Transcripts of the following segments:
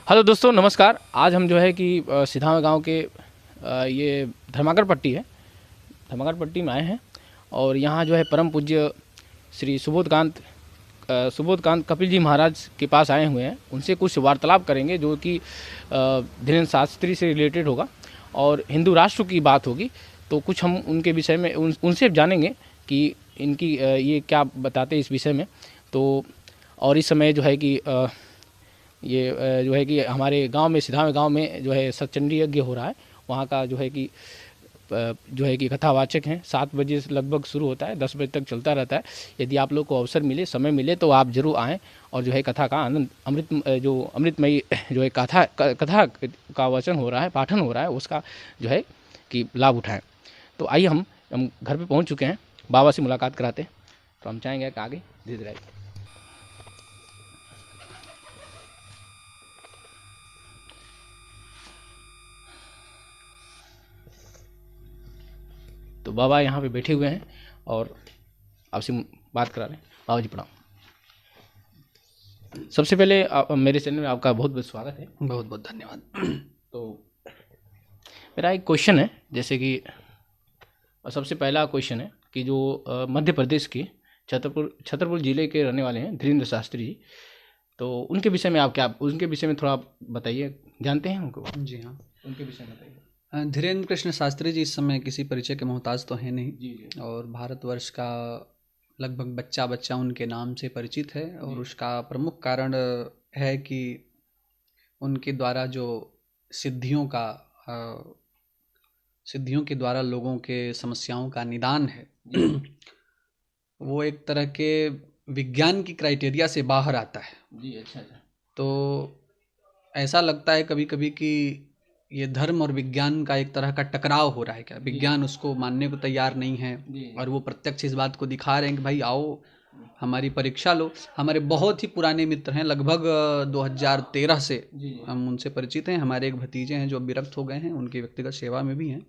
Hello दोस्तों, नमस्कार। आज हम जो है कि सिधावा गांव के ये धर्माकर पट्टी है, धर्माकर पट्टी में आए हैं और यहाँ जो है परम पूज्य श्री सुबोधकांत कपिल जी महाराज के पास आए हुए हैं। उनसे कुछ वार्तालाप करेंगे जो कि धीरेन्द्र शास्त्री से रिलेटेड होगा और हिंदू राष्ट्र की बात होगी। तो कुछ हम उनके विषय में उनसे जानेंगे कि इनकी ये क्या बताते हैं इस विषय में। तो और इस समय जो है कि ये जो है कि हमारे गांव में, सिधावे गांव में जो है सतचंडी यज्ञ हो रहा है। वहाँ का जो है कि कथावाचक हैं। 7 बजे से लगभग शुरू होता है, 10 बजे तक चलता रहता है। यदि आप लोग को अवसर मिले, समय मिले तो आप जरूर आएँ और जो है कथा का आनंद, अमृतमयी जो है कथा का वचन हो रहा है, पाठन हो रहा है, उसका जो है कि लाभ उठाएं। तो आइए, हम घर पे पहुंच चुके हैं, बाबा से मुलाकात कराते हैं। तो हम चाहेंगे कि आगे धीरे धीरे। तो बाबा यहाँ पे बैठे हुए हैं और आपसे बात करा रहे हैं। बाबा जी प्रणाम। सबसे पहले मेरे चैनल में आपका बहुत बहुत स्वागत है। बहुत बहुत धन्यवाद। तो मेरा एक क्वेश्चन है, जैसे कि सबसे पहला क्वेश्चन है कि जो मध्य प्रदेश के छतरपुर ज़िले के रहने वाले हैं धीरेन्द्र शास्त्री जी, तो उनके विषय में उनके विषय में थोड़ा बताइए। जानते हैं उनको? जी हाँ, उनके विषय में बताइए। धीरेन्द्र कृष्ण शास्त्री जी इस समय किसी परिचय के मोहताज तो हैं नहीं। जी। और भारतवर्ष का लगभग बच्चा बच्चा उनके नाम से परिचित है। और उसका प्रमुख कारण है कि उनके द्वारा जो सिद्धियों के द्वारा लोगों के समस्याओं का निदान है वो एक तरह के विज्ञान की क्राइटेरिया से बाहर आता है। जी, अच्छा। तो ऐसा लगता है कभी कभी कि ये धर्म और विज्ञान का एक तरह का टकराव हो रहा है। क्या विज्ञान उसको मानने को तैयार नहीं है और वो प्रत्यक्ष इस बात को दिखा रहे हैं कि भाई आओ हमारी परीक्षा लो। हमारे बहुत ही पुराने मित्र हैं, लगभग 2013 से हम उनसे परिचित हैं। हमारे एक भतीजे हैं जो विरक्त हो गए हैं, उनकी व्यक्तिगत सेवा में भी हैं,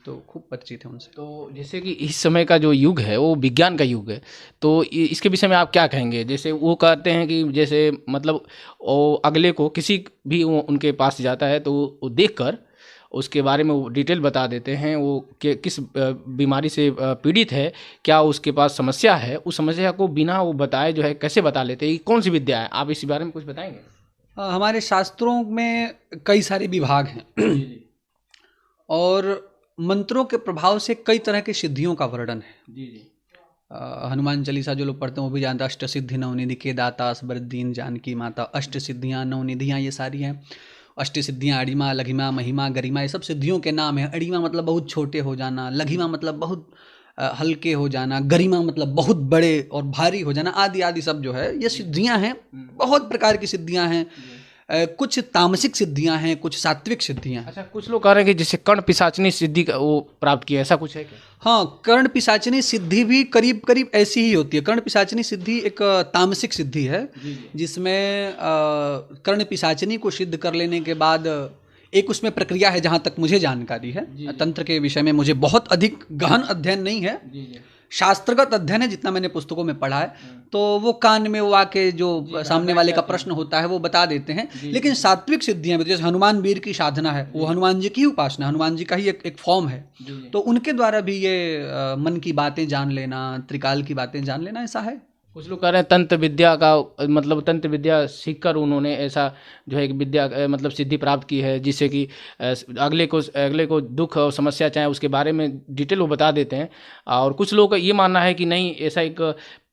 तो खूब परिचित हैं उनसे। तो जैसे कि इस समय का जो युग है वो विज्ञान का युग है, तो इसके विषय में आप क्या कहेंगे? जैसे वो कहते हैं कि जैसे मतलब वो अगले को किसी भी उनके पास जाता है तो वो देखकर उसके बारे में वो डिटेल बता देते हैं, वो किस बीमारी से पीड़ित है, क्या उसके पास समस्या है, उस समस्या को बिना वो बताए जो है कैसे बता लेते हैं। ये कौन सी विद्या है? आप इस बारे में कुछ बताएंगे? हमारे शास्त्रों में कई सारे विभाग हैं और मंत्रों के प्रभाव से कई तरह की सिद्धियों का वर्णन है। हनुमान चालीसा जो लोग पढ़ते हैं वो भी जानते हैं, अष्ट सिद्धि नवनिधि के दाता असबरदीन जानकी माता। अष्ट सिद्धियाँ, नवनिधियाँ, ये सारी हैं। अष्ट सिद्धियाँ अड़िमा, लघिमा, महिमा, गरिमा, ये सब सिद्धियों के नाम हैं। अड़िमा मतलब बहुत छोटे हो जाना, लघिमा मतलब बहुत हल्के हो जाना, गरिमा मतलब बहुत बड़े और भारी हो जाना, आदि आदि सब जो है ये सिद्धियाँ हैं। बहुत प्रकार की सिद्धियाँ हैं। कुछ तामसिक सिद्धियां हैं, कुछ सात्विक सिद्धियां हैं। अच्छा, कुछ लोग कह रहे हैं कि जैसे कर्ण पिशाचनी सिद्धि का वो प्राप्त किया, ऐसा कुछ है क्या? हाँ, कर्ण पिशाचनी सिद्धि भी करीब करीब ऐसी ही होती है। कर्ण पिशाचनी सिद्धि एक तामसिक सिद्धि है जिसमें कर्ण पिशाचनी को सिद्ध कर लेने के बाद एक उसमें प्रक्रिया है, जहाँ तक मुझे जानकारी है। तंत्र के विषय में मुझे बहुत अधिक गहन अध्ययन नहीं है, शास्त्रगत अध्ययन है जितना मैंने पुस्तकों में पढ़ा है। तो वो कान में वो आके जो सामने वाले का प्रश्न होता है वो बता देते हैं। लेकिन सात्विक सिद्धियां, जैसे हनुमान वीर की साधना है, वो हनुमान जी की उपासना, हनुमान जी का ही एक फॉर्म है। तो उनके द्वारा भी ये मन की बातें जान लेना, त्रिकाल की बातें जान लेना, ऐसा है। कुछ लोग कह रहे हैं तंत्र विद्या का मतलब तंत्र विद्या सीखकर उन्होंने ऐसा जो है कि विद्या मतलब सिद्धि प्राप्त की है, जिससे कि अगले को दुख और समस्या चाहे उसके बारे में डिटेल वो बता देते हैं। और कुछ लोग का ये मानना है कि नहीं, ऐसा एक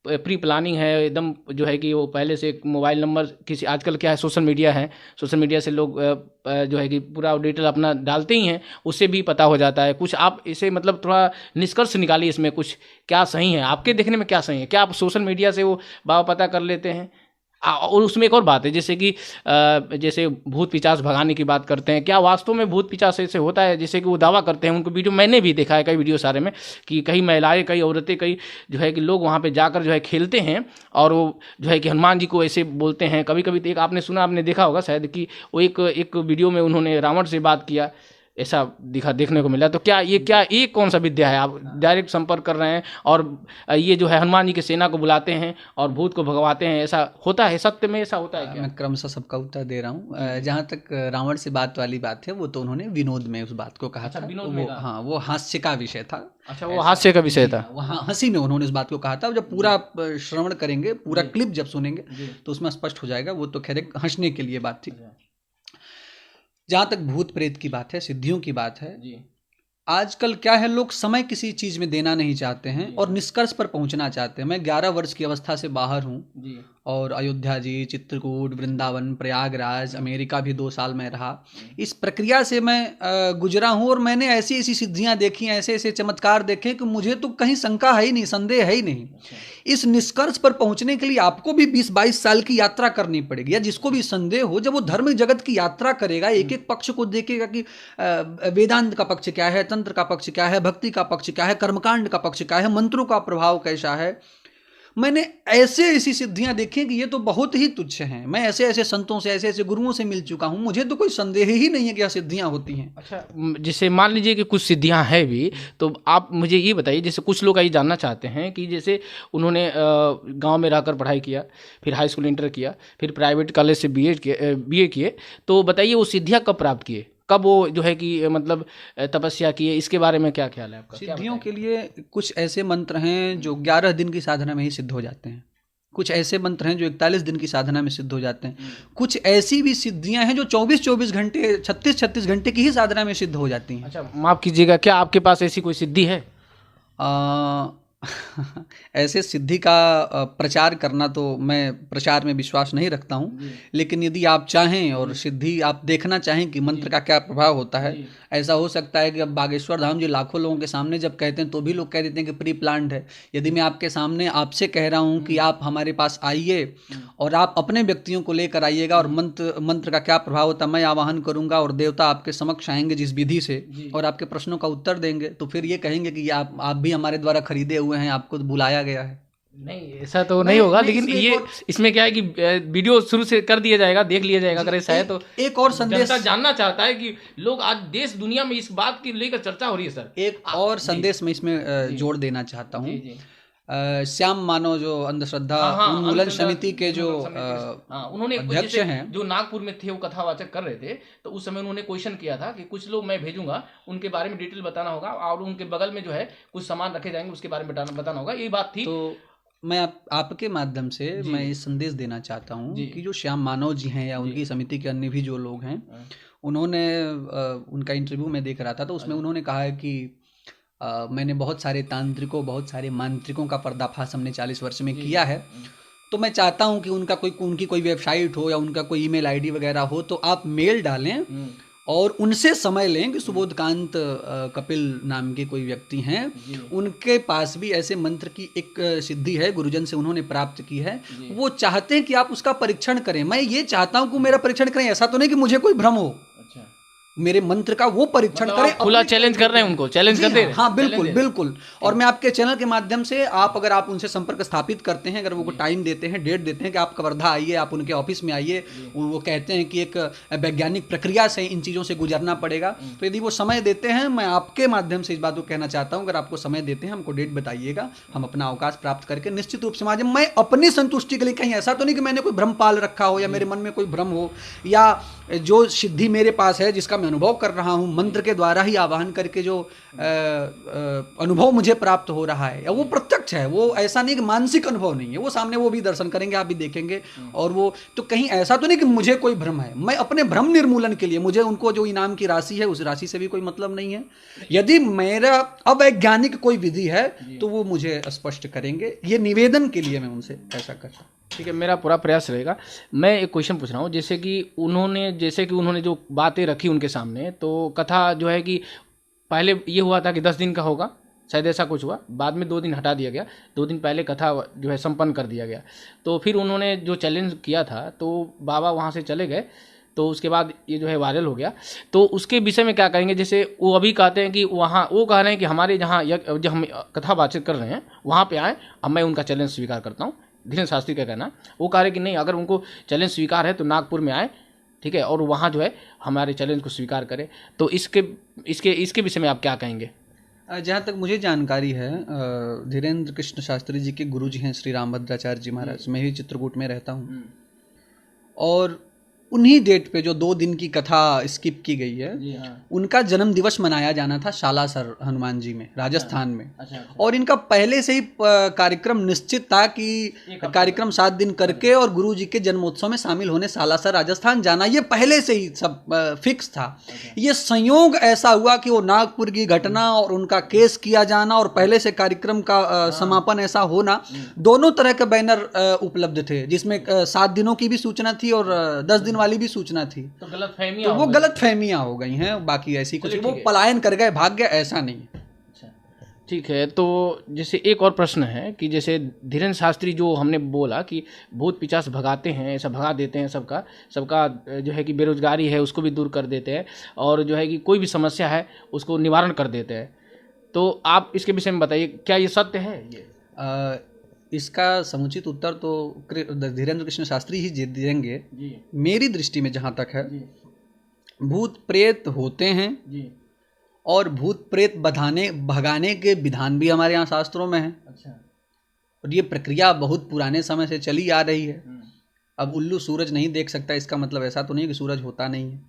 प्री प्लानिंग है एकदम, जो है कि वो पहले से एक मोबाइल नंबर किसी, आजकल क्या है सोशल मीडिया है, सोशल मीडिया से लोग जो है कि पूरा डिटेल अपना डालते ही हैं, उससे भी पता हो जाता है। कुछ आप इसे मतलब थोड़ा निष्कर्ष निकालिए इसमें, कुछ क्या सही है आपके देखने में, क्या सही है? क्या आप सोशल मीडिया से वो बाबा पता कर लेते हैं? और उसमें एक और बात है, जैसे कि जैसे भूत पिचास भगाने की बात करते हैं, क्या वास्तव में भूत पिचास ऐसे होता है जैसे कि वो दावा करते हैं? उनको वीडियो मैंने भी देखा है, कई वीडियो सारे में, कि कई महिलाएं, कई औरतें, कई जो है कि लोग वहाँ पे जाकर जो है खेलते हैं और वो जो है कि हनुमान जी को ऐसे बोलते हैं। कभी कभी तो एक आपने सुना, आपने देखा होगा शायद, कि वो एक वीडियो में उन्होंने रावण से बात किया ऐसा देखने को मिला। तो क्या ये कौन सा विद्या है? आप डायरेक्ट संपर्क कर रहे हैं और ये जो है हनुमान जी की सेना को बुलाते हैं और भूत को भगवाते हैं, ऐसा होता है? सत्य में ऐसा होता है क्या? मैं क्रमशः सबका उत्तर दे रहा हूँ। जहाँ तक रावण से बात वाली बात है, वो तो उन्होंने विनोद में उस बात को कहा था। विनोद में हाँ, वो हास्य का विषय था। अच्छा, वो हास्य का विषय था। वहाँ हंसी में उन्होंने इस बात को कहा था। जब पूरा श्रवण करेंगे, पूरा क्लिप जब सुनेंगे तो उसमें स्पष्ट हो जाएगा। वो तो खैर एक हंसने के लिए बात थी। जहाँ तक भूत प्रेत की बात है, सिद्धियों की बात है, आजकल क्या है, लोग समय किसी चीज में देना नहीं चाहते हैं और निष्कर्ष पर पहुंचना चाहते हैं। मैं 11 वर्ष की अवस्था से बाहर हूँ और अयोध्या जी, चित्रकूट, वृंदावन, प्रयागराज, अमेरिका भी 2 साल में रहा। इस प्रक्रिया से मैं गुजरा हूँ और मैंने ऐसी ऐसी सिद्धियां देखी, ऐसे ऐसे चमत्कार देखे कि मुझे तो कहीं शंका है ही नहीं, संदेह है ही नहीं। इस निष्कर्ष पर पहुंचने के लिए आपको भी 20-22 साल की यात्रा करनी पड़ेगी। या जिसको भी संदेह हो, जब वो धर्म जगत की यात्रा करेगा, एक एक पक्ष को देखेगा कि वेदांत का पक्ष क्या है, तंत्र का पक्ष क्या है, भक्ति का पक्ष क्या है, कर्मकांड का पक्ष क्या है, मंत्रों का प्रभाव कैसा है। मैंने ऐसे ऐसी सिद्धियां देखी कि ये तो बहुत ही तुच्छ हैं। मैं ऐसे ऐसे संतों से, ऐसे ऐसे गुरुओं से मिल चुका हूं, मुझे तो कोई संदेह ही नहीं है कि यह सिद्धियां होती हैं। अच्छा, जैसे मान लीजिए कि कुछ सिद्धियां हैं भी, तो आप मुझे ये बताइए, जैसे कुछ लोग ये जानना चाहते हैं कि जैसे उन्होंने गांव में रहकर पढ़ाई किया, फिर हाई स्कूल इंटर किया, फिर प्राइवेट कॉलेज से बीए किए, तो बताइए वो सिद्धियां कब प्राप्त किए, कब वो जो है कि मतलब तपस्या किए, इसके बारे में क्या ख्याल है आपका? सिद्धियों के लिए कुछ ऐसे मंत्र हैं जो 11 दिन की साधना में ही सिद्ध हो जाते हैं। कुछ ऐसे मंत्र हैं जो 41 दिन की साधना में सिद्ध हो जाते हैं। कुछ ऐसी भी सिद्धियां हैं जो 24-24 घंटे, 36-36 घंटे की ही साधना में सिद्ध हो जाती हैं। अच्छा, माफ कीजिएगा, क्या आपके पास ऐसी कोई सिद्धि है? ऐसे सिद्धि का प्रचार करना, तो मैं प्रचार में विश्वास नहीं रखता हूँ। लेकिन यदि आप चाहें और सिद्धि आप देखना चाहें कि मंत्र का क्या प्रभाव होता है, ऐसा हो सकता है कि अब बागेश्वर धाम जी लाखों लोगों के सामने जब कहते हैं तो भी लोग कह देते हैं कि प्री प्लान्ड है। यदि मैं आपके सामने आपसे कह रहा हूँ कि आप हमारे पास आइए और आप अपने व्यक्तियों को लेकर आइएगा और मंत्र का क्या प्रभाव होता है मैं आवाहन करूंगा और देवता आपके समक्ष आएंगे जिस विधि से और आपके प्रश्नों का उत्तर देंगे, तो फिर ये कहेंगे कि आप भी हमारे द्वारा खरीदे हुए हैं, आपको बुलाया गया है। नहीं, ऐसा तो नहीं होगा। लेकिन ये इसमें क्या है कि वीडियो शुरू से कर दिया जाएगा, देख लिया जाएगा। अगर ऐसा है तो एक और संदेश जनता जानना चाहता है कि लोग आज देश दुनिया में इस बात की लेकर चर्चा हो रही है सर। एक और संदेश मैं इसमें जोड़ देना चाहता हूँ। श्याम मानव जो अंधश्रद्धा उन्मूलन समिति के जो उन्होंने अध्यक्ष हैं, जो नागपुर में थे, वो कथावाचक कर रहे थे, तो उस समय उन्होंने क्वेश्चन किया था कि कुछ लोग मैं भेजूंगा, उनके बारे में डिटेल बताना होगा और उनके बगल में जो है कुछ सामान रखे जाएंगे, उसके बारे में बताना होगा, ये बात थी। तो मैं आपके माध्यम से मैं ये संदेश देना चाहता हूँ कि जो श्याम मानव जी हैं या उनकी समिति के अन्य भी जो लोग हैं, उन्होंने उनका इंटरव्यू में देख रहा था, तो उसमें उन्होंने कहा है कि मैंने बहुत सारे तांत्रिकों, बहुत सारे मांत्रिकों का पर्दाफाश हमने 40 वर्ष में किया है। तो मैं चाहता हूं कि उनकी कोई वेबसाइट हो या उनका कोई ईमेल आईडी वगैरह हो, तो आप मेल डालें और उनसे समय लें कि सुबोधकांत कपिल नाम के कोई व्यक्ति हैं, उनके पास भी ऐसे मंत्र की एक सिद्धि है, गुरुजन से उन्होंने प्राप्त की है। वो चाहते हैं कि आप उसका परीक्षण करें। मैं ये चाहता हूं कि मेरा परीक्षण करें, ऐसा तो नहीं कि मुझे कोई भ्रम हो, मेरे मंत्र का वो परीक्षण करें। खुला चैलेंज कर रहे हैं उनको, चैलेंज कर दे रहे हैं। हाँ, बिल्कुल बिल्कुल। और मैं आपके चैनल के माध्यम से अगर आप उनसे संपर्क स्थापित करते हैं, अगर वो टाइम देते हैं, डेट देते हैं कि आप कवर्धा आइए, आप उनके ऑफिस में आइए, वो कहते हैं कि एक वैज्ञानिक प्रक्रिया से इन चीज़ों से गुजरना पड़ेगा, तो यदि वो समय देते हैं, मैं आपके माध्यम से इस बात को कहना चाहता हूँ, अगर आपको समय देते हैं, हमको डेट बताइएगा, हम अपना अवकाश प्राप्त करके निश्चित रूप से माध्यम मैं अपनी संतुष्टि के लिए, कहीं ऐसा तो नहीं कि मैंने कोई भ्रम पाल रखा हो या मेरे मन में कोई भ्रम हो, या जो सिद्धि मेरे पास है जिसका मैं अनुभव कर रहा हूँ, मंत्र के द्वारा ही आवाहन करके जो अनुभव मुझे प्राप्त हो रहा है, वो प्रत्यक्ष है, वो ऐसा नहीं कि मानसिक अनुभव नहीं है, वो सामने वो भी दर्शन करेंगे, आप भी देखेंगे। और वो तो कहीं ऐसा तो नहीं कि मुझे कोई भ्रम है, मैं अपने भ्रम निर्मूलन के लिए, मुझे उनको जो इनाम की राशि है उस राशि से भी कोई मतलब नहीं है। यदि मेरा अवैज्ञानिक कोई विधि है तो वो मुझे स्पष्ट करेंगे, ये निवेदन के लिए मैं उनसे ऐसा करता हूँ। ठीक है, मेरा पूरा प्रयास रहेगा। मैं एक क्वेश्चन पूछ रहा हूँ, जैसे कि उन्होंने जो बातें रखी उनके सामने, तो कथा जो है कि पहले ये हुआ था कि 10 दिन का होगा, शायद ऐसा कुछ हुआ, बाद में 2 दिन हटा दिया गया, 2 दिन पहले कथा जो है संपन्न कर दिया गया। तो फिर उन्होंने जो चैलेंज किया था, तो बाबा वहाँ से चले गए, तो उसके बाद ये जो है वायरल हो गया। तो उसके विषय में क्या कहेंगे? जैसे वो अभी कहते हैं कि वहाँ वो कह रहे हैं कि हमारे जहाँ जो हम कथा बातचीत कर रहे हैं वहाँ पे आए, अब मैं उनका चैलेंज स्वीकार करता हूँ। धीरेन्द्र शास्त्री का कहना, वो कह रहे कि नहीं, अगर उनको चैलेंज स्वीकार है तो नागपुर में आए, ठीक है, और वहाँ जो है हमारे चैलेंज को स्वीकार करें। तो इसके विषय में आप क्या कहेंगे? जहाँ तक मुझे जानकारी है, धीरेन्द्र कृष्ण शास्त्री जी के गुरु जी हैं श्री रामभद्राचार्य जी महाराज। मैं भी चित्रकूट में रहता हूँ, और उन्हीं डेट पे जो 2 दिन की कथा स्किप की गई है, उनका जन्म दिवस मनाया जाना था शालासर हनुमान जी में, राजस्थान में। और इनका पहले से ही कार्यक्रम निश्चित था कि कार्यक्रम 7 दिन करके और गुरु जी के जन्मोत्सव में शामिल होने सालासर राजस्थान जाना, ये पहले से ही सब फिक्स था। ये संयोग ऐसा हुआ कि वो नागपुर की घटना और उनका केस किया जाना और पहले से कार्यक्रम का समापन ऐसा होना, दोनों तरह के बैनर उपलब्ध थे, जिसमें 7 दिनों की भी सूचना थी और 10 दिन वाली भी सूचना थी। तो वो गलतफहमियां हो गई हैं, बाकी ऐसी कुछ, वो पलायन कर गए, भाग गए, ऐसा नहीं। ठीक है, तो जैसे एक और प्रश्न है कि जैसे धीरेन्द्र शास्त्री जो हमने बोला कि भूत पिशाच भगाते हैं, ऐसा भगा देते हैं, सबका जो है कि बेरोजगारी है उसको भी दूर कर देते हैं, और जो है कि कोई भी समस्या है उसको निवारण कर देते हैं। तो आप इसके विषय में बताइए, क्या ये सत्य है? ये इसका समुचित उत्तर तो धीरेन्द्र कृष्ण शास्त्री ही देंगे। मेरी दृष्टि में जहाँ तक है, भूत प्रेत होते हैं जी। और भूत प्रेत भगाने के विधान भी हमारे यहाँ शास्त्रों में है। अच्छा। और ये प्रक्रिया बहुत पुराने समय से चली आ रही है। अब उल्लू सूरज नहीं देख सकता, इसका मतलब ऐसा तो नहीं कि सूरज होता नहीं है।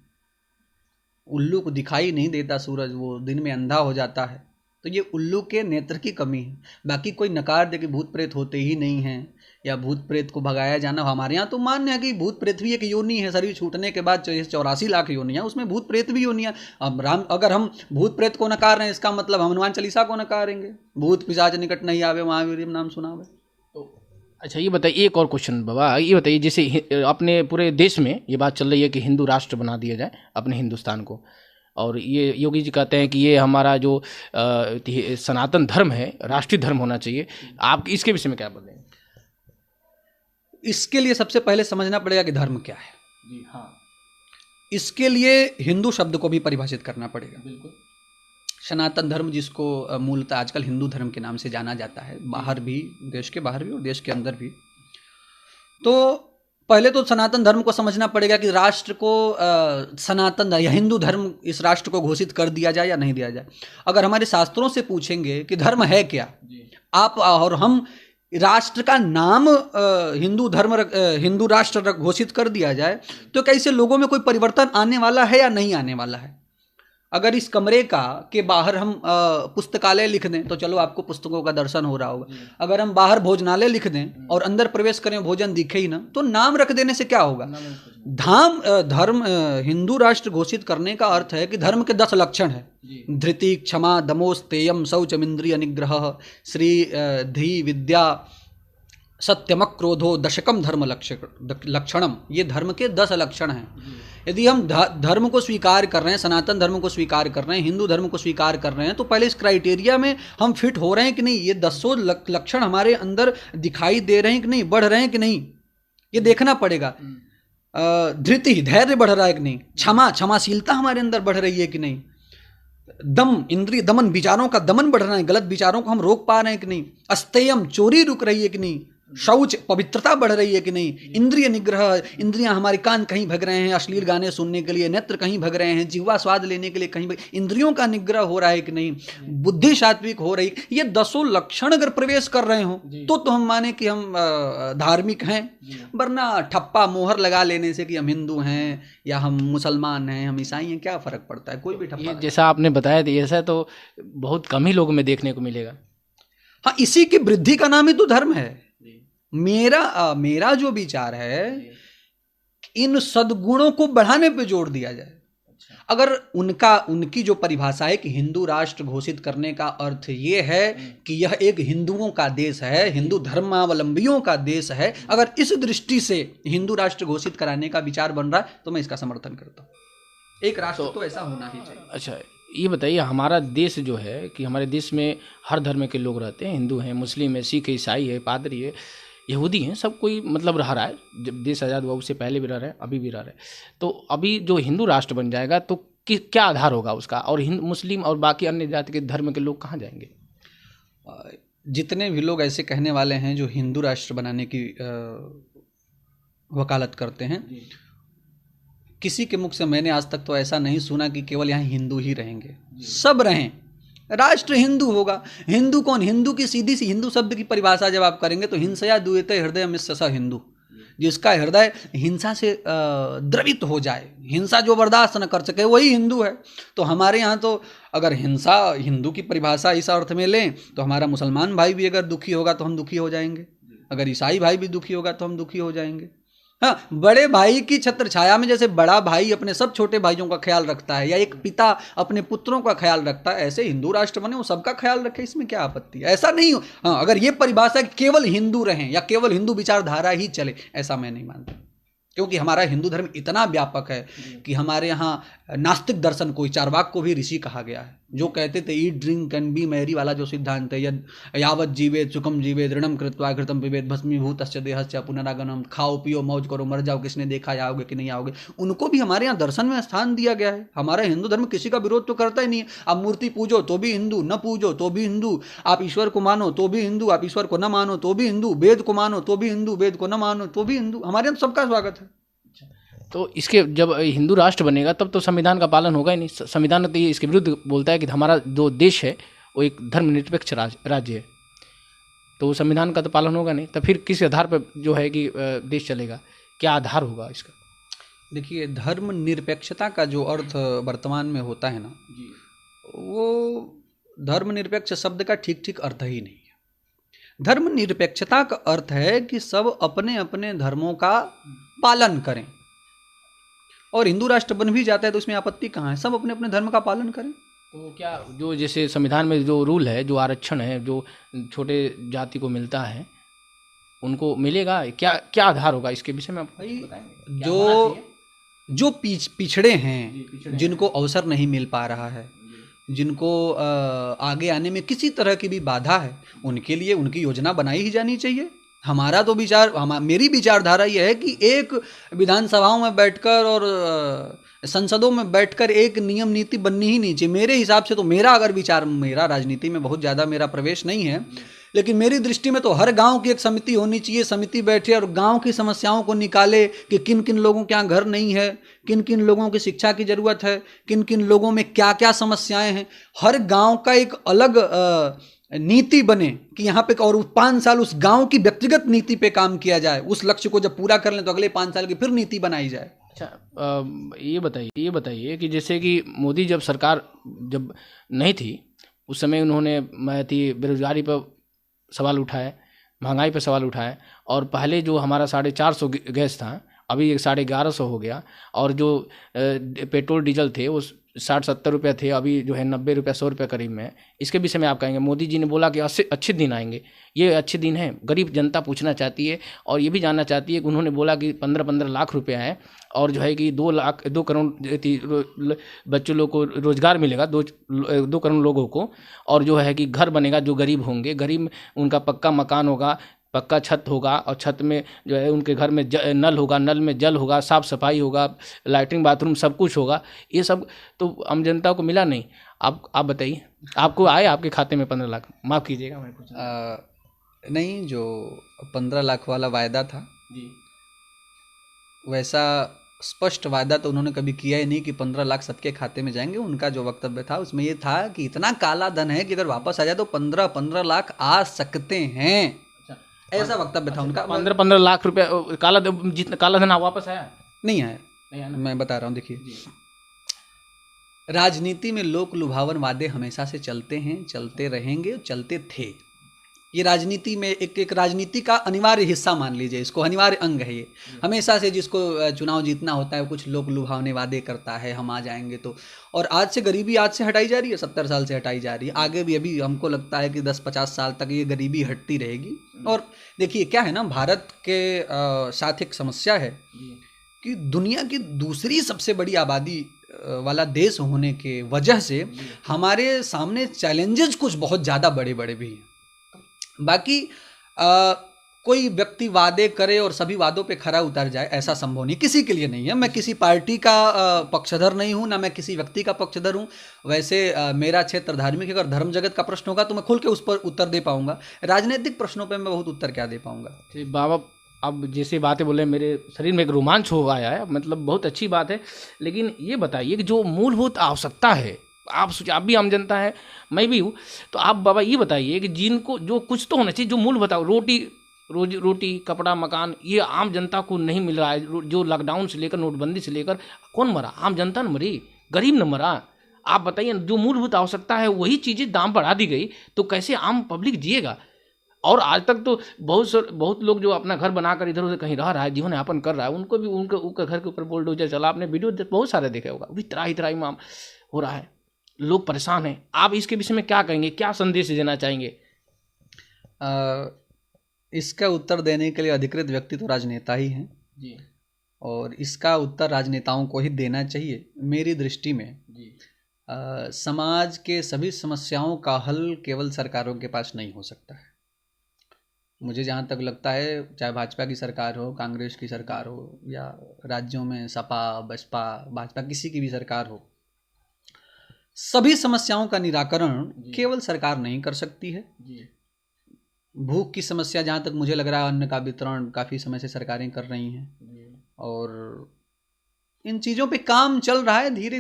उल्लू को दिखाई नहीं देता सूरज, वो दिन में अंधा हो जाता है। तो ये उल्लू के नेत्र की कमी है। बाकी कोई नकार दे कि भूत प्रेत होते ही नहीं हैं या भूत प्रेत को भगाया जाना, हमारे यहाँ तो मान्य है कि भूत प्रेत भी एक योनि है। शरीर छूटने के बाद 84 लाख योनियाँ, उसमें भूत प्रेत भी योनियाँ। अब अगर हम भूत प्रेत को नकार रहे हैं, इसका मतलब हम हनुमान चालीसा को नकारेंगे, भूत पिशाच निकट नहीं आवे महावीर नाम सुनावे। तो अच्छा, ये बताइए, एक और क्वेश्चन बाबा, ये बताइए, जैसे अपने पूरे देश में ये बात चल रही है कि हिंदू राष्ट्र बना दिया जाए अपने हिंदुस्तान को, और ये योगी जी कहते हैं कि ये हमारा जो सनातन धर्म है राष्ट्रीय धर्म होना चाहिए। आप इसके विषय में क्या बोलेंगे? इसके लिए सबसे पहले समझना पड़ेगा कि धर्म क्या है। जी हाँ। इसके लिए हिंदू शब्द को भी परिभाषित करना पड़ेगा। बिल्कुल। सनातन धर्म, जिसको मूलतः आजकल हिंदू धर्म के नाम से जाना जाता है, बाहर भी, देश के बाहर भी और देश के अंदर भी। तो पहले तो सनातन धर्म को समझना पड़ेगा कि राष्ट्र को सनातन या हिंदू धर्म, इस राष्ट्र को घोषित कर दिया जाए या नहीं दिया जाए। अगर हमारे शास्त्रों से पूछेंगे कि धर्म है क्या, आप और हम, राष्ट्र का नाम हिंदू धर्म, हिंदू राष्ट्र घोषित कर दिया जाए, तो कैसे लोगों में कोई परिवर्तन आने वाला है या नहीं आने वाला है? अगर इस कमरे के बाहर हम पुस्तकालय लिख दें तो चलो आपको पुस्तकों का दर्शन हो रहा होगा। अगर हम बाहर भोजनालय लिख दें और अंदर प्रवेश करें भोजन दिखे ही ना, तो नाम रख देने से क्या होगा? धर्म हिंदू राष्ट्र घोषित करने का अर्थ है कि धर्म के 10 लक्षण है। धृति, क्षमा, दमोस्तेयम, शौचम, इंद्रिय निग्रह, श्री धी विद्या, सत्यम, क्रोधो, दशकम धर्म लक्षणम। ये धर्म के 10 लक्षण हैं। यदि हम धर्म को स्वीकार कर रहे हैं, सनातन धर्म को स्वीकार कर रहे हैं, हिंदू धर्म को स्वीकार कर रहे हैं, तो पहले इस क्राइटेरिया में हम फिट हो रहे हैं कि नहीं, ये 10 लक्षण हमारे अंदर दिखाई दे रहे हैं कि नहीं, बढ़ रहे हैं कि नहीं, ये देखना पड़ेगा। धृति, धैर्य बढ़ रहा है कि नहीं, क्षमाशीलता हमारे अंदर बढ़ रही है कि नहीं, दम, इंद्रिय दमन, विचारों का दमन बढ़ रहा है, गलत विचारों को हम रोक पा रहे हैं कि नहीं, अस्तेयम, चोरी रुक रही है कि नहीं, शौच, पवित्रता बढ़ रही है कि नहीं, इंद्रिय निग्रह, इंद्रियां, हमारे कान कहीं भग रहे हैं अश्लील गाने सुनने के लिए, नेत्र कहीं भग रहे हैं जिह्वा स्वाद लेने के लिए कहीं इंद्रियों का निग्रह हो रहा है कि नहीं, बुद्धि सात्विक हो रही। ये 10 लक्षण अगर प्रवेश कर रहे हो तो हम माने कि हम धार्मिक हैं, वरना ठप्पा मोहर लगा लेने से कि हम हिंदू हैं या हम मुसलमान हैं, हम ईसाई हैं, क्या फर्क पड़ता है? कोई भी ठप्पा। जैसा आपने बताया था, ऐसा तो बहुत कम ही लोगों में देखने को मिलेगा। हाँ, इसी की वृद्धि का नाम ही तो धर्म है। मेरा जो विचार है, इन सद्गुणों को बढ़ाने पे जोर दिया जाए। अगर उनकी जो परिभाषा है कि हिंदू राष्ट्र घोषित करने का अर्थ ये है कि यह एक हिंदुओं का देश है, हिंदू धर्मावलंबियों का देश है, अगर इस दृष्टि से हिंदू राष्ट्र घोषित कराने का विचार बन रहा है तो मैं इसका समर्थन करता हूँ। एक राष्ट्र तो ऐसा होना ही चाहिए। अच्छा, ये बताइए, हमारा देश जो है कि हमारे देश में हर धर्म के लोग रहते हैं, हिंदू हैं, मुस्लिम है, सिख है, ईसाई है, पादरी है, यहूदी हैं, सब कोई मतलब रह रहा है। जब देश आज़ाद हुआ उससे पहले भी रह रहे हैं, अभी भी रह रहे हैं। तो अभी जो हिंदू राष्ट्र बन जाएगा तो क्या आधार होगा उसका, और मुस्लिम और बाकी अन्य जाति के धर्म के लोग कहाँ जाएंगे? जितने भी लोग ऐसे कहने वाले हैं जो हिंदू राष्ट्र बनाने की वकालत करते हैं, किसी के मुख से मैंने आज तक तो ऐसा नहीं सुना कि केवल यहाँ हिंदू ही रहेंगे, सब रहें, राष्ट्र हिंदू होगा। हिंदू कौन? हिंदू की सीधी सी हिंदू शब्द की परिभाषा जब आप करेंगे तो हिंसया दूयते हृदय में स हिंदू, जिसका हृदय हिंसा से द्रवित हो जाए, हिंसा जो बर्दाश्त न कर सके, वही हिंदू है। तो हमारे यहाँ तो अगर हिंसा हिंदू की परिभाषा इस अर्थ में लें तो हमारा मुसलमान भाई भी अगर दुखी होगा तो हम दुखी हो जाएंगे, अगर ईसाई भाई भी दुखी होगा तो हम दुखी हो जाएंगे। हाँ, बड़े भाई की छत्र छाया में जैसे बड़ा भाई अपने सब छोटे भाइयों का ख्याल रखता है, या एक पिता अपने पुत्रों का ख्याल रखता है, ऐसे हिंदू राष्ट्र बने वो सबका ख्याल रखे, इसमें क्या आपत्ति है? ऐसा नहीं हो। हाँ, अगर ये परिभाषा केवल हिंदू रहें या केवल हिंदू विचारधारा ही चले, ऐसा मैं नहीं मानता, क्योंकि हमारा हिंदू धर्म इतना व्यापक है कि हमारे यहाँ नास्तिक दर्शन को, चार्वाक को भी ऋषि कहा गया है, जो कहते थे eat drink and B Mary वाला जो सिद्धांत है, यावत जीवेद सुखम जीवेद ऋणम कृत्वा घृतम पिबेद भस्मीभूतस्य देहस्य पुनरागमनम, खाओ पियो मौज करो मर जाओ, किसने देखा आओगे कि नहीं आओगे, उनको भी हमारे यहाँ दर्शन में स्थान दिया गया है। हमारा हिंदू धर्म किसी का विरोध तो करता ही नहीं है। आप मूर्ति पूजो तो भी हिंदू, न पूजो तो भी हिंदू, आप ईश्वर को मानो तो भी हिंदू, आप ईश्वर को न मानो तो भी हिंदू, वेद को मानो तो भी हिंदू, वेद को न मानो तो भी हिंदू, हमारे यहाँ सबका स्वागत है। तो इसके जब हिंदू राष्ट्र बनेगा तब तो संविधान का पालन होगा ही नहीं। संविधान तो ये इसके विरुद्ध बोलता है कि हमारा जो देश है वो एक धर्मनिरपेक्ष राज्य है, तो संविधान का तो पालन होगा नहीं। तो फिर किस आधार पर जो है कि देश चलेगा, क्या आधार होगा इसका? देखिए, धर्मनिरपेक्षता का जो अर्थ वर्तमान में होता है ना, वो धर्मनिरपेक्ष शब्द का ठीक ठीक अर्थ ही नहीं है। धर्मनिरपेक्षता का अर्थ है कि सब अपने अपने धर्मों का पालन करें, और हिंदू राष्ट्र बन भी जाता है तो इसमें आपत्ति कहाँ है? सब अपने अपने धर्म का पालन करें। तो क्या जो जैसे संविधान में जो रूल है, जो आरक्षण है, जो छोटे जाति को मिलता है उनको मिलेगा, क्या क्या आधार होगा इसके विषय में आप बताएंगे? जो पिछड़े हैं, जिनको अवसर नहीं मिल पा रहा है, जिनको आगे आने में किसी तरह की भी बाधा है, उनके लिए उनकी योजना बनाई ही जानी चाहिए। हमारा तो मेरी विचारधारा यह है कि एक विधानसभाओं में बैठकर और संसदों में बैठकर एक नियम नीति बननी ही नहीं चाहिए। मेरे हिसाब से तो मेरा राजनीति में बहुत ज़्यादा मेरा प्रवेश नहीं है, लेकिन मेरी दृष्टि में तो हर गांव की एक समिति होनी चाहिए। समिति बैठे और गांव की समस्याओं को निकाले कि किन किन लोगों के यहाँ घर नहीं है, किन किन लोगों की शिक्षा की ज़रूरत है, किन किन लोगों में क्या क्या समस्याएं हैं। हर गांव का एक अलग नीति बने कि यहाँ पे, और 5 साल उस गांव की व्यक्तिगत नीति पे काम किया जाए। उस लक्ष्य को जब पूरा कर लें तो अगले 5 साल की फिर नीति बनाई जाए। अच्छा, ये बताइए कि जैसे कि मोदी जब सरकार जब नहीं थी उस समय उन्होंने बेरोजगारी पर सवाल उठाए, महंगाई पर सवाल उठाए, और पहले जो हमारा 450 गैस था अभी 1150 हो गया, और जो पेट्रोल डीजल थे वो 60-70 रुपये थे, अभी जो है 90 रुपये 100 रुपये करीब में। इसके विषय में आप कहेंगे? मोदी जी ने बोला कि अच्छे दिन आएंगे, ये अच्छे दिन हैं। गरीब जनता पूछना चाहती है और ये भी जानना चाहती है कि उन्होंने बोला कि 15-15 लाख रुपया है, और जो है कि 2 करोड़ बच्चों लोग को रोजगार मिलेगा, 2 करोड़ लोगों को, और जो है कि घर बनेगा जो गरीब होंगे, गरीब उनका पक्का मकान होगा, पक्का छत होगा, और छत में जो है उनके घर में नल होगा, नल में जल होगा, साफ़ सफाई होगा, लैट्रिन बाथरूम सब कुछ होगा। ये सब तो आम जनता को मिला नहीं। आप बताइए, आपको आए आपके खाते में 15 लाख? माफ़ कीजिएगा मैं कुछ नहीं, जो 15 लाख वाला वायदा था जी, वैसा स्पष्ट वायदा तो उन्होंने कभी किया ही नहीं कि 15 लाख सबके खाते में जाएंगे। उनका जो वक्तव्य था उसमें ये था कि इतना काला धन है कि अगर वापस आ जाए तो 15-15 लाख आ सकते हैं, ऐसा वक्तव्य था उनका। 15-15 लाख रुपया जितना काला धन वापस आया? नहीं आया, मैं बता रहा हूँ। देखिए, राजनीति में लोक लुभावन वादे हमेशा से चलते हैं, चलते रहेंगे, चलते थे। ये राजनीति में एक राजनीति का अनिवार्य हिस्सा मान लीजिए, इसको अनिवार्य अंग है ये। हमेशा से जिसको चुनाव जीतना होता है कुछ लोक लुभावने वादे करता है, हम आ जाएंगे तो। और आज से गरीबी आज से हटाई जा रही है, 70 साल से हटाई जा रही है, आगे भी अभी हमको लगता है कि 10-50 साल तक ये गरीबी हटती रहेगी। और देखिए क्या है ना, भारत के साथ एक समस्या है कि दुनिया की दूसरी सबसे बड़ी आबादी वाला देश होने के वजह से हमारे सामने चैलेंजेस कुछ बहुत ज़्यादा बड़े बड़े भी हैं। बाकी कोई व्यक्ति वादे करे और सभी वादों पे खरा उतर जाए, ऐसा संभव नहीं, किसी के लिए नहीं है। मैं किसी पार्टी का पक्षधर नहीं हूँ, ना मैं किसी व्यक्ति का पक्षधर हूँ। वैसे मेरा क्षेत्र धार्मिक, अगर धर्म जगत का प्रश्न होगा तो मैं खुल के उस पर उत्तर दे पाऊंगा। राजनीतिक प्रश्नों पे मैं बहुत उत्तर क्या दे पाऊंगा। बाबा, अब जैसे बातें बोले मेरे शरीर में एक रोमांच हो आया है, मतलब बहुत अच्छी बात है। लेकिन ये बताइए कि जो मूलभूत आवश्यकता है, आप सोचिए, आप भी आम जनता है, मैं भी हूँ, तो आप बाबा ये बताइए कि जिनको जो कुछ तो होना चाहिए, जो मूल बताओ, रोटी कपड़ा मकान, ये आम जनता को नहीं मिल रहा है। जो लॉकडाउन से लेकर नोटबंदी से लेकर कौन मरा? आम जनता न मरी, गरीब न मरा। आप बताइए, जो मूलभूत आवश्यकता है वही चीज़ें दाम बढ़ा दी गई तो कैसे आम पब्लिक जिएगा? और आज तक तो बहुत लोग जो अपना घर बनाकर इधर उधर कहीं रह रहा है, जीवन यापन कर रहा है, उनको भी उनके घर के ऊपर बुलडोजर चला। आपने वीडियो बहुत सारे देखे होगा, अभी त्राही त्राही माम हो रहा है, लोग परेशान हैं। आप इसके विषय में क्या कहेंगे, क्या संदेश देना चाहेंगे? इसका उत्तर देने के लिए अधिकृत व्यक्ति तो राजनेता ही हैं जी, और इसका उत्तर राजनेताओं को ही देना चाहिए। मेरी दृष्टि में जी, समाज के सभी समस्याओं का हल केवल सरकारों के पास नहीं हो सकता है। मुझे जहाँ तक लगता है, चाहे भाजपा की सरकार हो, कांग्रेस की सरकार हो, या राज्यों में सपा बसपा भाजपा किसी की भी सरकार हो, सभी समस्याओं का निराकरण केवल सरकार नहीं कर सकती है। जी, भूख की समस्या, जहाँ तक मुझे लग रहा है, अन्न का वितरण काफ़ी समय से सरकारें कर रही हैं जी, और इन चीज़ों पे काम चल रहा है। धीरे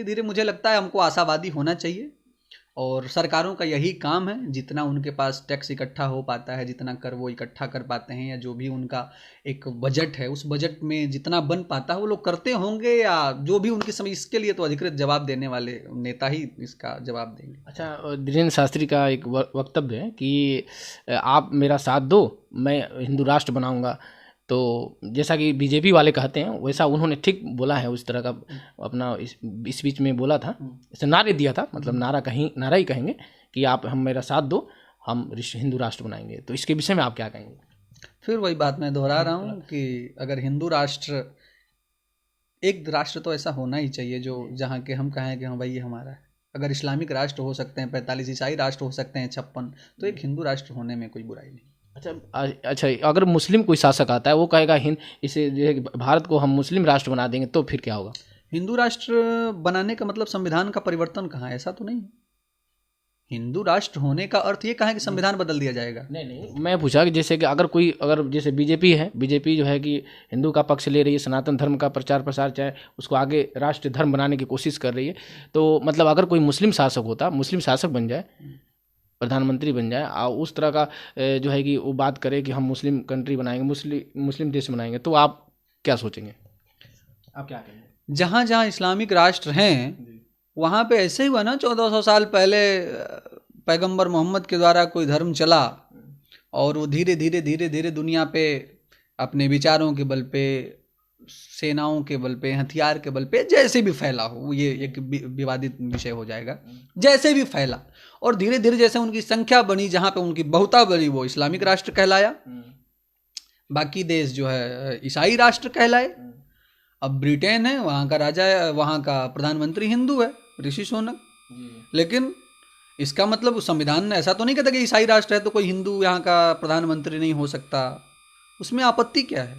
धीरे मुझे लगता है हमको आशावादी होना चाहिए और सरकारों का यही काम है, जितना उनके पास टैक्स इकट्ठा हो पाता है, जितना कर वो इकट्ठा कर पाते हैं, या जो भी उनका एक बजट है, उस बजट में जितना बन पाता है वो लोग करते होंगे, या जो भी उनकी समझ। इसके लिए तो अधिकृत जवाब देने वाले नेता ही इसका जवाब देंगे। अच्छा, धीरेन्द्र शास्त्री का एक वक्तव्य है कि आप मेरा साथ दो, मैं हिंदू राष्ट्र बनाऊंगा। तो जैसा कि बीजेपी वाले कहते हैं वैसा उन्होंने ठीक बोला है, उस तरह का अपना इस बीच में बोला था, इसे नारे दिया था, मतलब नारा ही कहेंगे कि आप हम मेरा साथ दो, हम हिंदू राष्ट्र बनाएंगे। तो इसके विषय में आप क्या कहेंगे? फिर वही बात मैं दोहरा रहा हूँ कि अगर हिंदू राष्ट्र, एक राष्ट्र तो ऐसा होना ही चाहिए जो जहाँ के हम कहें कि हाँ भाई ये हमारा है। अगर इस्लामिक राष्ट्र हो सकते हैं 45, ईसाई राष्ट्र हो सकते हैं 56, तो एक हिंदू राष्ट्र होने में कोई बुराई नहीं। अच्छा, अगर मुस्लिम कोई शासक आता है, वो कहेगा इसे जो है भारत को हम मुस्लिम राष्ट्र बना देंगे, तो फिर क्या होगा? हिंदू राष्ट्र बनाने का मतलब संविधान का परिवर्तन कहाँ है? ऐसा तो नहीं। हिंदू राष्ट्र होने का अर्थ ये कहाँ है कि संविधान बदल दिया जाएगा? नहीं, मैं पूछा कि जैसे कि अगर जैसे बीजेपी है, बीजेपी जो है कि हिंदू का पक्ष ले रही है, सनातन धर्म का प्रचार प्रसार, चाहे उसको आगे राष्ट्र धर्म बनाने की कोशिश कर रही है, तो मतलब अगर कोई मुस्लिम शासक होता, मुस्लिम शासक बन जाए, प्रधानमंत्री बन जाए, और उस तरह का जो है कि वो बात करे कि हम मुस्लिम कंट्री बनाएंगे, मुस्लिम देश बनाएंगे, तो आप क्या सोचेंगे, आप क्या कहेंगे? जहाँ जहाँ इस्लामिक राष्ट्र हैं वहाँ पे ऐसे ही हुआ ना, 1400 साल पहले पैगंबर मोहम्मद के द्वारा कोई धर्म चला और वो धीरे धीरे दुनिया पे अपने विचारों के बल पे, सेनाओं के बल पे, हथियार के बल पे, जैसे भी फैला हो, ये एक विवादित विषय हो जाएगा, जैसे भी फैला, और धीरे धीरे जैसे उनकी संख्या बनी, जहाँ पे उनकी बहुता बनी, वो इस्लामिक राष्ट्र कहलाया। बाकी देश जो है ईसाई राष्ट्र कहलाए। अब ब्रिटेन है, वहाँ का राजा है, वहाँ का प्रधानमंत्री हिंदू है, ऋषि सुनक। लेकिन इसका मतलब संविधान ऐसा तो नहीं कहता कि ईसाई राष्ट्र है तो कोई हिंदू यहाँ का प्रधानमंत्री नहीं हो सकता। उसमें आपत्ति क्या है?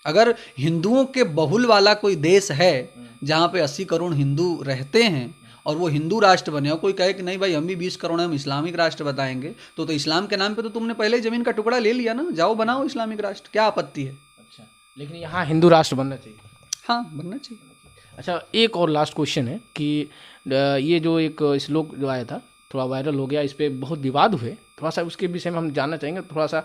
अगर हिंदुओं के बहुल वाला कोई देश है जहाँ पे 80 करोड़ हिंदू रहते हैं और वो हिंदू राष्ट्र बने, और कोई कहे कि नहीं भाई हम भी 20 करोड़ हम इस्लामिक राष्ट्र बताएंगे, तो इस्लाम के नाम पे तो तुमने पहले ही जमीन का टुकड़ा ले लिया ना, जाओ बनाओ इस्लामिक राष्ट्र, क्या आपत्ति है? अच्छा, लेकिन यहाँ हिंदू राष्ट्र बनना चाहिए। हाँ, बनना चाहिए। अच्छा, एक और लास्ट क्वेश्चन है कि ये जो एक श्लोक जो आया था, थोड़ा वायरल हो गया, इस पर बहुत विवाद हुए, थोड़ा सा उसके विषय में हम जानना चाहेंगे, थोड़ा सा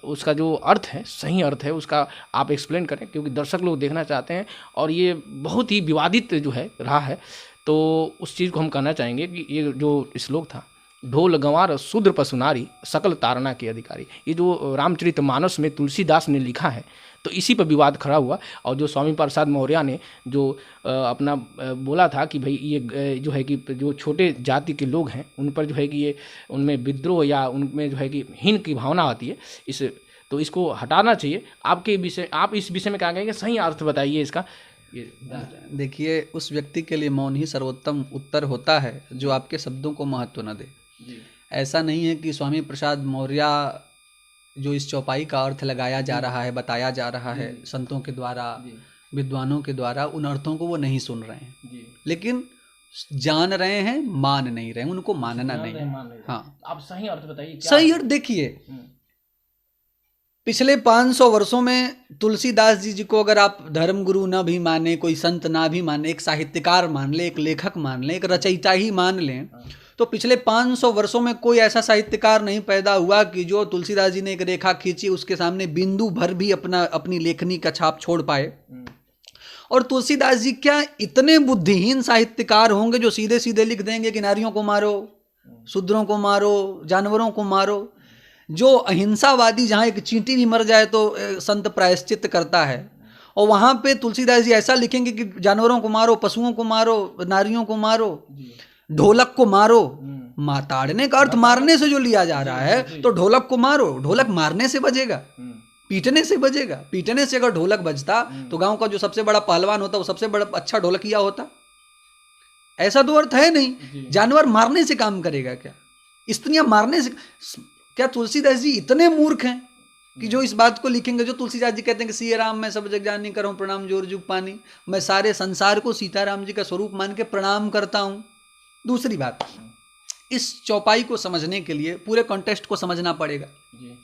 उसका जो अर्थ है, सही अर्थ है उसका आप एक्सप्लेन करें, क्योंकि दर्शक लोग देखना चाहते हैं और ये बहुत ही विवादित जो है रहा है। तो उस चीज़ को हम कहना चाहेंगे कि ये जो श्लोक था, ढोल गंवार शूद्र पशु नारी सकल तारणा के अधिकारी, ये जो रामचरितमानस में तुलसीदास ने लिखा है, तो इसी पर विवाद खड़ा हुआ। और जो स्वामी प्रसाद मौर्य ने जो अपना बोला था कि भाई ये जो है कि जो छोटे जाति के लोग हैं उन पर जो है कि ये उनमें विद्रोह या उनमें जो है कि हीन की भावना आती है, तो इसको हटाना चाहिए। आप इस विषय में क्या कहेंगे, सही अर्थ बताइए इसका। देखिए, उस व्यक्ति के लिए मौन ही सर्वोत्तम उत्तर होता है जो आपके शब्दों को महत्व न दे। ऐसा नहीं है कि स्वामी प्रसाद मौर्य जो इस चौपाई का अर्थ लगाया जा रहा है, बताया जा रहा है संतों के द्वारा, विद्वानों के द्वारा, उन अर्थों को वो नहीं सुन रहे हैं, लेकिन जान रहे हैं, मान नहीं रहे, उनको मानना नहीं है। हाँ, आप सही अर्थ बताइए। सही अर्थ देखिए, पिछले 500 वर्षों में तुलसीदास जी को अगर आप धर्मगुरु ना भी माने, कोई संत ना भी माने, एक साहित्यकार मान ले, एक लेखक मान ले, एक रचयिता ही मान लें, तो पिछले 500 वर्षों में कोई ऐसा साहित्यकार नहीं पैदा हुआ कि जो तुलसीदास जी ने एक रेखा खींची उसके सामने बिंदु भर भी अपनी लेखनी का छाप छोड़ पाए। और तुलसीदास जी क्या इतने बुद्धिहीन साहित्यकार होंगे जो सीधे सीधे लिख देंगे कि नारियों को मारो, शूद्रों को मारो, जानवरों को मारो? जो अहिंसावादी जहाँ एक चींटी भी मर जाए तो संत प्रायश्चित करता है, और वहाँ पे तुलसीदास जी ऐसा लिखेंगे कि जानवरों को मारो, पशुओं को मारो, नारियों को मारो, ढोलक को मारो। ताड़ने का अर्थ मारने से जो लिया जा रहा है, तो ढोलक को मारो, ढोलक मारने से बजेगा, पीटने से बजेगा। पीटने से अगर ढोलक बजता तो गांव का जो सबसे बड़ा पहलवान होता वो सबसे बड़ा अच्छा ढोलकिया होता। ऐसा तो अर्थ है नहीं। जानवर मारने से काम करेगा क्या? स्त्रियां मारने से? क्या तुलसीदास जी इतने मूर्ख हैं कि जो इस बात को लिखेंगे? जो तुलसीदास जी कहते हैं कि सिया राम मैं सब जग जानी करूं प्रणाम जोर जुग पानी, मैं सारे संसार को सीताराम जी का स्वरूप मान के प्रणाम करता हूं। दूसरी बात, इस चौपाई को समझने के लिए पूरे कॉन्टेक्स्ट को समझना पड़ेगा।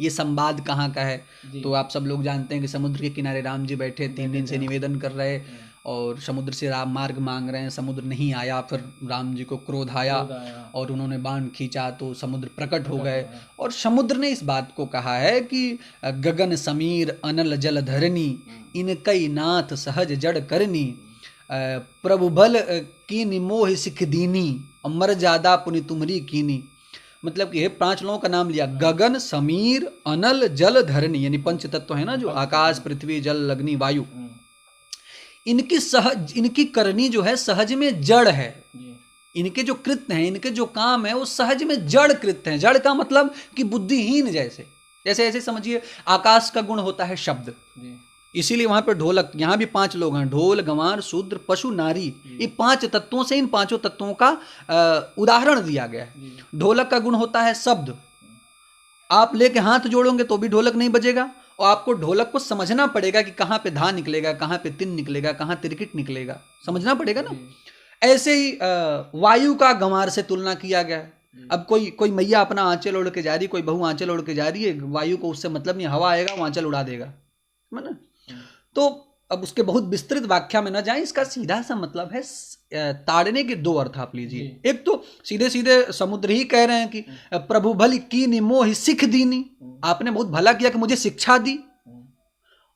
ये संवाद कहाँ का है? तो आप सब लोग जानते हैं कि समुद्र के किनारे राम जी बैठे 3 दिन से निवेदन कर रहे और समुद्र से राम मार्ग मांग रहे हैं, समुद्र नहीं आया। फिर राम जी को क्रोध आया और उन्होंने बाण खींचा तो समुद्र प्रकट हो गए। और समुद्र ने इस बात को कहा है कि गगन समीर अनल जल धरनी, इनकई नाथ सहज जड़ करनी, प्रभु बल कीनी मोह सिख दीनी, अमर ज्यादा पुनि तुमरी कीनी। मतलब कि 5 लोगों का नाम लिया, गगन समीर अनल जल धरनी, यानी 5 तत्व है ना, जो आकाश पृथ्वी जल अग्नि वायु। इनकी करनी जो है सहज में जड़ है। इनके जो कृत्य हैं, इनके जो काम है वो सहज में जड़ कृत्य हैं। जड़ का मतलब कि बुद्धिहीन। जैसे ऐसे समझिए, आकाश का गुण होता है शब्द, इसीलिए वहां पर ढोलक, यहाँ भी 5 लोग हैं, ढोल गंवार शूद्र पशु नारी। ये 5 तत्वों से इन 5 तत्वों का उदाहरण दिया गया है। ढोलक का गुण होता है शब्द। आप लेके हाथ जोड़ोगे तो भी ढोलक नहीं बजेगा, और आपको ढोलक को समझना पड़ेगा कि कहाँ पे धा निकलेगा, कहाँ पे तिन निकलेगा, कहाँ तिरकिट निकलेगा, समझना पड़ेगा ना। ऐसे ही वायु का गंवार से तुलना किया गया है। अब कोई मैया अपना आंचल ओढ़ के जा रही, कोई बहू आंचल ओढ़ के जा रही है, वायु को उससे मतलब नहीं, हवा आएगा वो आंचल उड़ा देगा, है ना। तो अब उसके बहुत विस्तृत व्याख्या में न जाए, इसका सीधा सा मतलब है ताड़ने के 2 अर्थ आप लीजिए। एक तो सीधे सीधे समुद्र ही कह रहे हैं कि प्रभु भली कीनी मोहि सिख दीनी, आपने बहुत भला किया कि मुझे शिक्षा दी।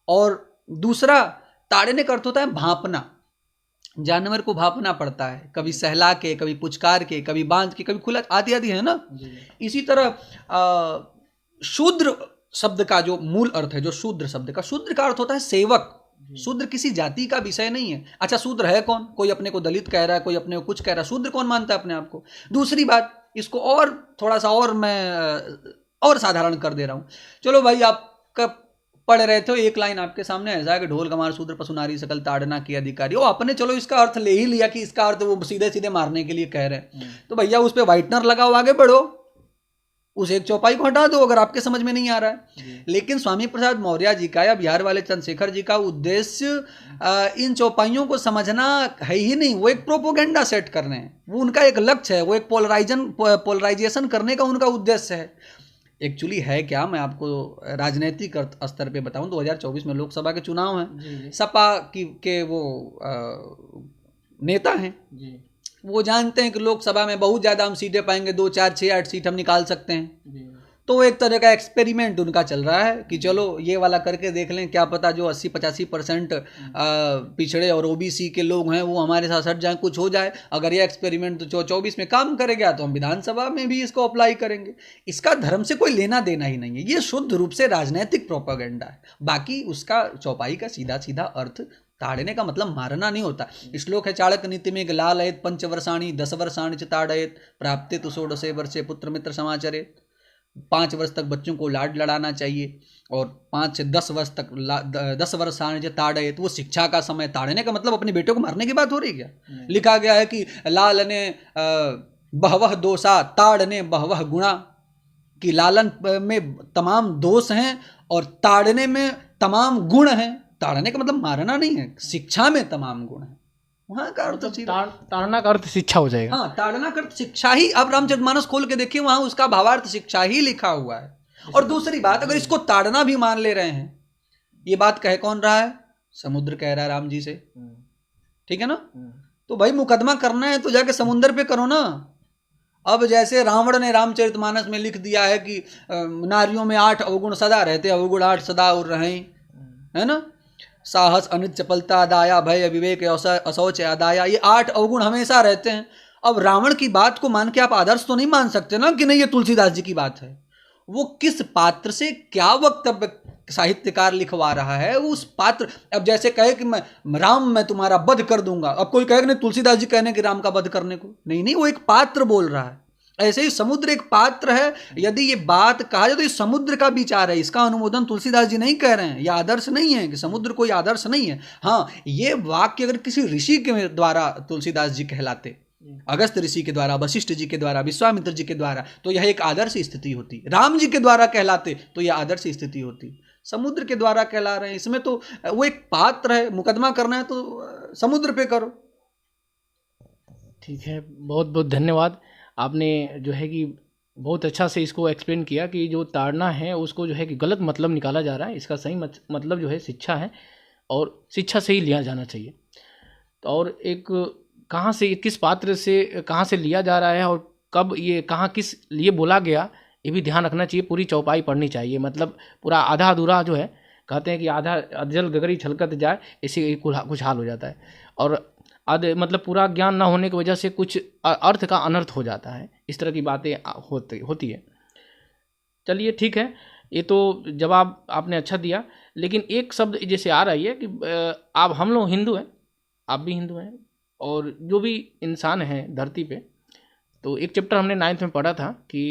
और दूसरा, ताड़ने का अर्थ होता है भांपना। जानवर को भांपना पड़ता है, कभी सहला के, कभी पुचकार के, कभी बांध के, कभी खुला, आदि आदि है ना। इसी तरह शूद्र शब्द का जो मूल अर्थ है, जो शूद्र शब्द का, शूद्र का अर्थ होता है सेवक। शूद्र किसी जाति का विषय नहीं है। अच्छा, शूद्र है कौन? कोई अपने को दलित कह रहा है, कोई अपने को कुछ कह रहा है, शूद्र कौन मानता है अपने आप को? दूसरी बात, इसको और थोड़ा सा और मैं और साधारण कर दे रहा हूं। चलो भाई, आप कब पढ़ रहे थे, 1 लाइन आपके सामने ऐसा है कि ढोल गंवार शूद्र पशु नारी सकल ताड़ना के अधिकारी। वो आपने चलो इसका अर्थ ले ही लिया कि इसका अर्थ वो सीधे सीधे मारने के लिए कह रहे हैं, तो भैया उस पर व्हाइटनर लगाओ, आगे बढ़ो, उस एक चौपाई को हटा दो अगर आपके समझ में नहीं आ रहा है। लेकिन स्वामी प्रसाद मौर्य जी का या बिहार वाले चंद्रशेखर जी का उद्देश्य इन चौपाइयों को समझना है ही नहीं। वो एक प्रोपोगेंडा सेट कर रहे हैं, वो उनका एक लक्ष्य है, वो एक पोलराइजेशन करने का उनका उद्देश्य है। एक्चुअली है क्या, मैं आपको राजनीतिक स्तर पे बताऊं, 2024 में लोकसभा के चुनाव हैं। सपा के वो नेता हैं, वो जानते हैं कि लोकसभा में बहुत ज़्यादा हम सीटें पाएंगे, 2, 4, 6, 8 सीट हम निकाल सकते हैं। तो एक तरह का एक्सपेरिमेंट उनका चल रहा है कि चलो ये वाला करके देख लें, क्या पता जो 80-85% पिछड़े और ओबीसी के लोग हैं वो हमारे साथ हट जाएं, कुछ हो जाए। अगर ये एक्सपेरिमेंट 24 में काम करेगा तो हम विधानसभा में भी इसको अप्लाई करेंगे। इसका धर्म से कोई लेना देना ही नहीं है, ये शुद्ध रूप से राजनीतिक प्रोपेगेंडा है। बाकी उसका चौपाई का सीधा सीधा अर्थ ताड़ने का मतलब मारना नहीं होता। श्लोक है चाणक्य नीति में, लालयत 5 वर्षाणि 10 वर्षाणि च ताड़येत प्राप्ते तु 16 वर्षे पुत्र मित्र समाचरेत। 5 वर्ष तक बच्चों को लाड लड़ाना चाहिए और 5 से 10 वर्ष तक 10 वर्षाणि च ताड़येत, वो शिक्षा का समय। ताड़ने का मतलब अपने बेटे को मारने की बात हो रही है क्या? लिखा गया है कि लालने बहवह दोषा ताड़ने बहवह गुणा, कि लालन में तमाम दोष हैं और ताड़ने में तमाम गुण हैं। ताड़ने का मतलब मारना नहीं है, शिक्षा में तमाम गुण है। वहां का अर्थ ताड़ना का अर्थ शिक्षा हो जाएगा। हाँ, ताड़ना का अर्थ शिक्षा ही। अब रामचरितमानस खोल के देखिए, वहां उसका भावार्थ शिक्षा ही लिखा हुआ है। और दूसरी बात, अगर इसको ताड़ना भी मान ले रहे हैं, ये बात कह कौन रहा है? समुद्र कह रहा है राम जी से, ठीक है ना? तो भाई मुकदमा करना है तो जाके समुद्र पे करो ना। अब जैसे रावण ने रामचरितमानस में लिख दिया है कि नारियों में 8 अवगुण सदा रहते, अवगुण 8 सदा और रहे, है ना? साहस, अनित, चपलता, दाया, भय, विवेक, असौच, अदाया, ये 8 अवगुण हमेशा रहते हैं। अब रावण की बात को मान के आप आदर्श तो नहीं मान सकते ना कि नहीं ये तुलसीदास जी की बात है। वो किस पात्र से क्या वक्तव्य साहित्यकार लिखवा रहा है, उस पात्र, अब जैसे कहे कि मैं तुम्हारा वध कर दूंगा, अब कोई कहे कि नहीं तुलसीदास जी कहने कि राम का वध करने को, नहीं, वो एक पात्र बोल रहा है। ऐसे ही समुद्र एक पात्र है। यदि ये बात कहा जाए तो ये समुद्र का विचार है, इसका अनुमोदन तुलसीदास जी नहीं कह रहे हैं। यह आदर्श नहीं है कि समुद्र कोई आदर्श नहीं है। हाँ, ये वाक्य अगर किसी ऋषि के द्वारा तुलसीदास जी कहलाते, अगस्त ऋषि के द्वारा, वशिष्ठ जी के द्वारा, विश्वामित्र जी के द्वारा, तो यह एक आदर्श स्थिति होती। राम जी के द्वारा कहलाते तो यह आदर्श स्थिति होती। समुद्र के द्वारा कहला रहे हैं, इसमें तो वो एक पात्र है। मुकदमा करना है तो समुद्र पे करो। ठीक है, बहुत बहुत धन्यवाद। आपने जो है कि बहुत अच्छा से इसको एक्सप्लेन किया कि जो ताड़ना है उसको जो है कि गलत मतलब निकाला जा रहा है, इसका सही मतलब जो है शिक्षा है और शिक्षा से ही लिया जाना चाहिए। तो और एक कहाँ से, किस पात्र से कहाँ से लिया जा रहा है और कब ये कहाँ किस लिए बोला गया, ये भी ध्यान रखना चाहिए। पूरी चौपाई पढ़नी चाहिए, मतलब पूरा आधा अधूरा जो है, कहते हैं कि आधा अधजल गगरी छलकत जाए, इसी कुछ हाल हो जाता है। और मतलब पूरा ज्ञान ना होने की वजह से कुछ अर्थ का अनर्थ हो जाता है। इस तरह की बातें होती है। चलिए ठीक है, ये तो जवाब आपने अच्छा दिया। लेकिन एक शब्द जैसे आ रही है कि आप, हम लोग हिंदू हैं, आप भी हिंदू हैं, और जो भी इंसान है धरती पे, तो एक चैप्टर हमने 9th में पढ़ा था कि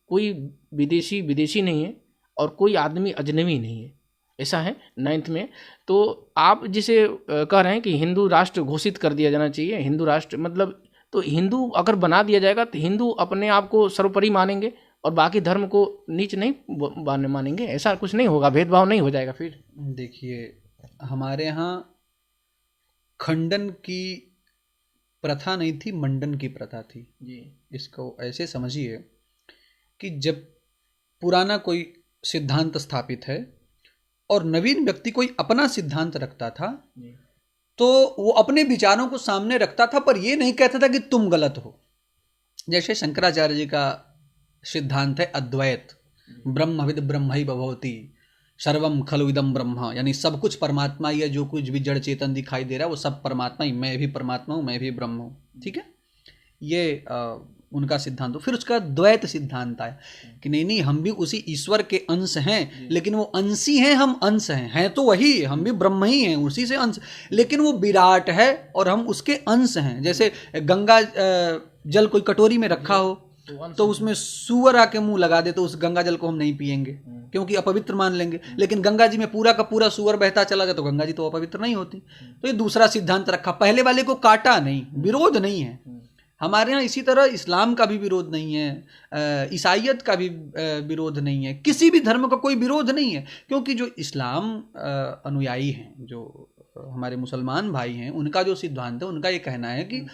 कोई विदेशी नहीं है और कोई आदमी अजनबी नहीं है, ऐसा है 9th में। तो आप जिसे कह रहे हैं कि हिंदू राष्ट्र घोषित कर दिया जाना चाहिए, हिंदू राष्ट्र मतलब, तो हिंदू अगर बना दिया जाएगा तो हिंदू अपने आप को सर्वोपरि मानेंगे और बाकी धर्म को नीच नहीं मानेंगे, ऐसा कुछ नहीं होगा, भेदभाव नहीं हो जाएगा फिर। देखिए, हमारे यहाँ खंडन की प्रथा नहीं थी, मंडन की प्रथा थी जी। इसको ऐसे समझिए कि जब पुराना कोई सिद्धांत स्थापित है और नवीन व्यक्ति कोई अपना सिद्धांत रखता था, तो वो अपने विचारों को सामने रखता था, पर ये नहीं कहता था कि तुम गलत हो। जैसे शंकराचार्य जी का सिद्धांत है अद्वैत, ब्रह्मविद ब्रह्मैव भवति, सर्वम खलु इदम ब्रह्म, यानी सब कुछ परमात्मा ही है, जो कुछ भी जड़ चेतन दिखाई दे रहा है वो सब परमात्मा ही, मैं भी परमात्मा हूँ, मैं भी ब्रह्म हूँ। ठीक है, ये उनका सिद्धांत हो। फिर उसका द्वैत सिद्धांत आया कि नहीं, हम भी उसी ईश्वर के अंश हैं, लेकिन वो अंशी हैं, हम अंश हैं तो वही, हम भी ब्रह्म ही हैं, उसी से अंश, लेकिन वो विराट है और हम उसके अंश हैं। जैसे गंगा जल कोई कटोरी में रखा हो तो उसमें सूअर आके मुंह लगा दे तो उस गंगा जल को हम नहीं पिएंगे, क्योंकि अपवित्र मान लेंगे। लेकिन गंगा जी में पूरा का पूरा सूअर बहता चला जाए तो गंगा जी तो अपवित्र नहीं होती। तो ये दूसरा सिद्धांत रखा, पहले वाले को काटा नहीं, विरोध नहीं है। हमारे यहाँ इसी तरह इस्लाम का भी विरोध नहीं है, ईसाइयत का भी विरोध नहीं है, किसी भी धर्म का कोई विरोध नहीं है, क्योंकि जो इस्लाम अनुयायी हैं, जो हमारे मुसलमान भाई हैं, उनका जो सिद्धांत है, उनका ये कहना है कि